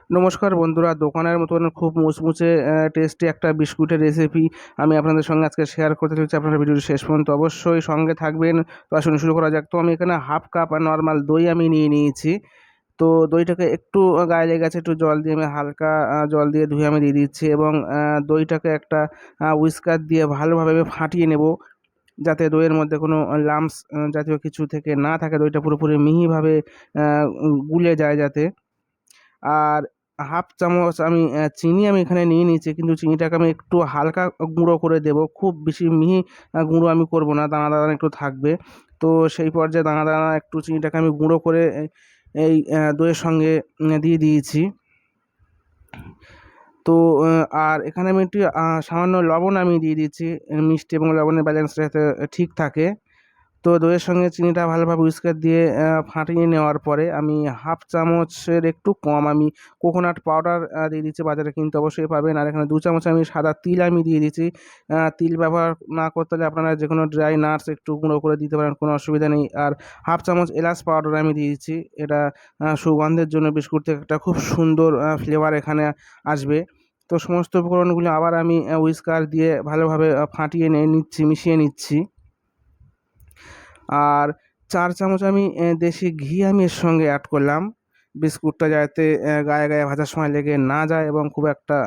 নমস্কার বন্ধুরা, দোকানের মতন খুব মুচমুচে টেস্টি একটা বিস্কুটের রেসিপি আমি আপনাদের সঙ্গে আজকে শেয়ার করতে চলেছি। আপনারা ভিডিওটি শেষ পর্যন্ত অবশ্যই সঙ্গে থাকবেন। তো আসুন শুরু করা যাক। তো আমি এখানে হাফ কাপ নর্মাল দই আমি নিয়ে নিয়েছি। তো দইটাকে একটু গায়ে লেগে গেছে, একটু জল দিয়ে আমি হালকা জল দিয়ে ধুয়ে আমি দিয়ে দিচ্ছি এবং দইটাকে একটা হুইস্কার দিয়ে ভালোভাবে আমি ফাটিয়ে নেব, যাতে দইয়ের মধ্যে কোনো লাম্পস জাতীয় কিছু থেকে না থাকে, দইটা পুরোপুরি মিহিভাবে গুলে যায় যাতে। আর হাফ চামচ আমি চিনি আমি এখানে নিয়ে নিয়েছি, কিন্তু চিনিটাকে আমি একটু হালকা গুঁড়ো করে দেব, খুব বেশি মিহি গুঁড়ো আমি করব না, দানা দানা একটু থাকবে। তো সেই পর্যায়ে দানা দানা একটু চিনিটাকে আমি গুঁড়ো করে এই দইয়ের সঙ্গে দিয়ে দিয়েছি। তো আর এখানে আমি একটু সামান্য লবণ আমি দিয়ে দিচ্ছি, মিষ্টি এবং লবণের ব্যালেন্সটা যাতে ঠিক থাকে। তো দইয়ের সঙ্গে চিনিটা ভালোভাবে হুইস্কার দিয়ে ফাটিয়ে নেওয়ার পরে আমি হাফ চামচের একটু কম আমি কোকোনাট পাউডার দিয়ে দিচ্ছি। বাজারে কিনতে অবশ্যই পাবেন। আর এখানে 2 চামচ আমি সাদা তিল আমি দিয়ে দিচ্ছি। তিল ব্যবহার না করতে হলে আপনারা যে কোনো ড্রাই নাটস একটু গুঁড়ো করে দিতে পারেন, কোনো অসুবিধা নেই। আর হাফ চামচ এলাচ পাউডার আমি দিয়ে দিচ্ছি। এটা সুগন্ধের জন্য বিস্কুট থেকে একটা খুব সুন্দর ফ্লেভার এখানে আসবে। তো সমস্ত উপকরণগুলো আবার আমি হুইস্কার দিয়ে ভালোভাবে ফাটিয়ে নিচ্ছি, মিশিয়ে নিচ্ছি। আর 4 চামচ আমি দেশি ঘি আমি এর সঙ্গে অ্যাড করলাম, বিস্কুটটা যাতে গায়ে গায়ে ভাজার সময় লেগে না যায় এবং খুব একটা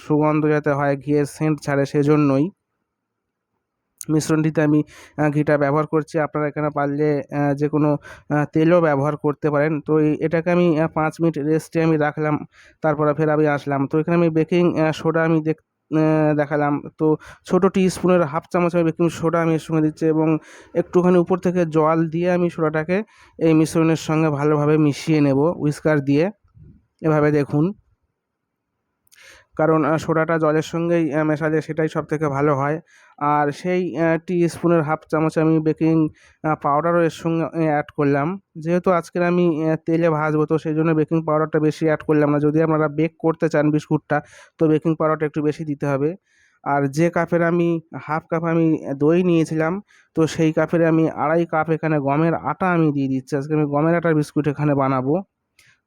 সুগন্ধ যাতে হয়, ঘিয়ের সেন্ট ছাড়ে, সেজন্যই মিশ্রণটিতে আমি ঘিটা ব্যবহার করছি। আপনারা এখানে পারলে যে কোনো তেলও ব্যবহার করতে পারেন। তো এটাকে আমি 5 মিনিট রেস্টে আমি রাখলাম, তারপরে ফের আমি আসলাম। তো এখানে আমি বেকিং সোডা আমি দেখালাম। তো ছোটো টিস্পুনের হাফ চামচ আমি বেকিং সোডা আমি এর সঙ্গে দিচ্ছি এবং একটুখানি উপর থেকে জল দিয়ে আমি সোডাটাকে এই মিশ্রণের সঙ্গে ভালোভাবে মিশিয়ে নেব হুইস্কার দিয়ে, এভাবে দেখুন। কারণ সোডাটা জলের সঙ্গেই মেশালে সেটাই সবথেকে ভালো হয়। আর সেই টিস্পুনের হাফ চামচ আমি বেকিং পাউডারও এর সঙ্গে অ্যাড করলাম। যেহেতু আজকের আমি তেলে ভাজবো, তো সেই জন্য বেকিং পাউডারটা বেশি অ্যাড করলাম না। যদি আপনারা বেক করতে চান বিস্কুটটা, তো বেকিং পাউডারটা একটু বেশি দিতে হবে। আর যে কাপের আমি হাফ কাপ আমি দই নিয়েছিলাম, তো সেই কাপের আমি 2.5 কাপ এখানে গমের আটা আমি দিয়ে দিচ্ছি। আজকে আমি গমের আটার বিস্কুট এখানে বানাবো।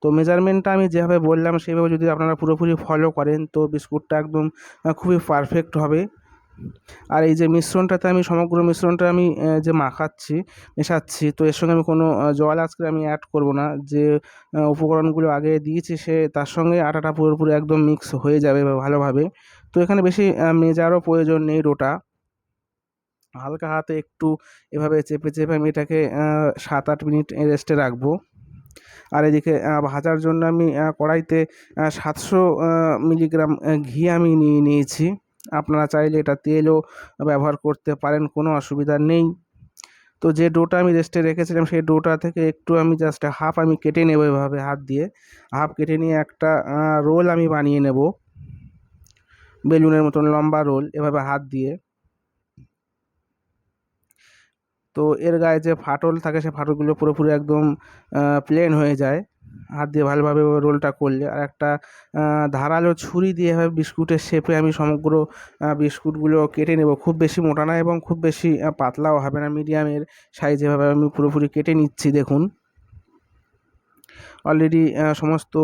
তো মেজারমেন্টটা আমি যেভাবে বললাম সেইভাবে যদি আপনারা পুরোপুরি ফলো করেন, তো বিস্কুটটা একদম খুবই পারফেক্ট হবে। আর এই যে মিশ্রণটাতে আমি সমগ্র মিশ্রণটা আমি যে মেশাচ্ছি, তো এর সঙ্গে আমি কোনো জল আজকে আমি অ্যাড করব না। যে উপকরণগুলো আগে দিয়েছি সে তার সঙ্গে আটাটা পুরোপুরি একদম মিক্স হয়ে যাবে ভালোভাবে। তো এখানে বেশি মেজারও প্রয়োজন নেই। ডোটা হালকা হাতে একটু এভাবে চেপে চেপে আমি এটাকে 7-8 মিনিট রেস্টে রাখবো। আর এদিকে ভাজার জন্য আমি কড়াইতে 700 মিলিগ্রাম ঘি আমি নিয়ে নিয়েছি। আপনারা চাইলে এটা তেলও ব্যবহার করতে পারেন, কোনো অসুবিধা নেই। তো যে ডোটা আমি রেস্টে রেখেছিলাম, সেই ডোটা থেকে একটু আমি জাস্ট হাফ আমি কেটে নেব এভাবে হাত দিয়ে। হাফ কেটে নিয়ে একটা রোল আমি বানিয়ে নেব, বেলুনের মতন লম্বা রোল, এভাবে হাত দিয়ে। তো এর গায়ে যে ফাটল থাকে, সে ফাটলগুলো পুরোপুরি একদম প্লেন হয়ে যায় হাত দিয়ে ভালোভাবে রোলটা করলে। আর একটা ধারালো ছুরি দিয়ে এভাবে বিস্কুটের শেপে আমি সমগ্র বিস্কুটগুলো কেটে নেব। খুব বেশি মোটা না এবং খুব বেশি পাতলাও হবে না, মিডিয়ামের সাইজ এভাবে আমি পুরোপুরি কেটে নিচ্ছি। দেখুন অলরেডি সমস্ত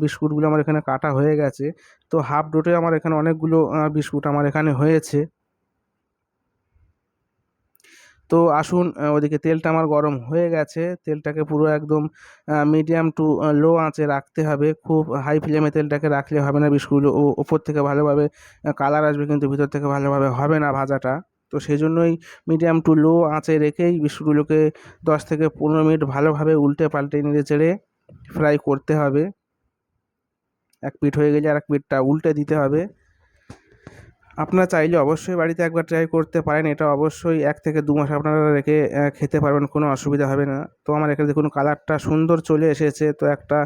বিস্কুটগুলো আমার এখানে কাটা হয়ে গেছে। তো হাফ ডোটে আমার এখানে অনেকগুলো বিস্কুট আমার এখানে হয়েছে। তো আসুন, ওদিকে তেলটা আমার গরম হয়ে গেছে। তেলটাকে পুরো একদম মিডিয়াম টু লো আঁচে রাখতে হবে। খুব হাই ফ্লেমে তেলটাকে রাখলে হবে না, বিস্কুটগুলো ওপর থেকে ভালোভাবে কালার আসবে কিন্তু ভিতর থেকে ভালোভাবে হবে না ভাজাটা। তো সেই জন্যই মিডিয়াম টু লো আঁচে রেখেই বিস্কুটগুলোকে 10 থেকে 15 মিনিট ভালোভাবে উল্টে পাল্টে নেড়ে চেড়ে ফ্রাই করতে হবে। এক পিঠ হয়ে গেলে আরেক পিঠটা উল্টে দিতে হবে। আপনারা চাইলে অবশ্যই বাড়িতে একবার ট্রাই করতে পারেন। এটা অবশ্যই 1 থেকে 2 মাস আপনারা রেখে খেতে পারবেন, কোনো অসুবিধা হবে না। তো আমার এখানে দেখুন কালারটা সুন্দর চলে এসেছে। তো একটা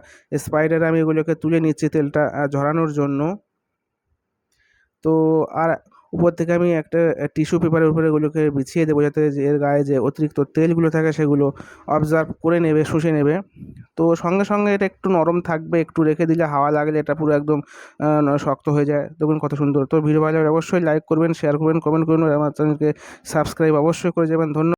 স্পাইডারে আমি এগুলোকে তুলে নিচ্ছি তেলটা ঝরানোর জন্য। তো আর উপর থেকে আমি একটা টিস্যু পেপারের উপরে এগুলোকে বিছিয়ে দেবো, যাতে যে এর গায়ে যে অতিরিক্ত তেলগুলো থাকে সেগুলো অবজার্ভ করে নেবে, শুষে নেবে। তো সঙ্গে সঙ্গে এটা একটু নরম থাকবে, একটু রেখে দিলে হাওয়া লাগলে এটা পুরো একদম শক্ত হয়ে যায়। দেখুন কত সুন্দর। তো ভিডিও ভালো লাগলে অবশ্যই লাইক করবেন, শেয়ার করবেন, কমেন্ট করবেন আর আমার চ্যানেলকে সাবস্ক্রাইব অবশ্যই করে যাবেন। ধন্যবাদ।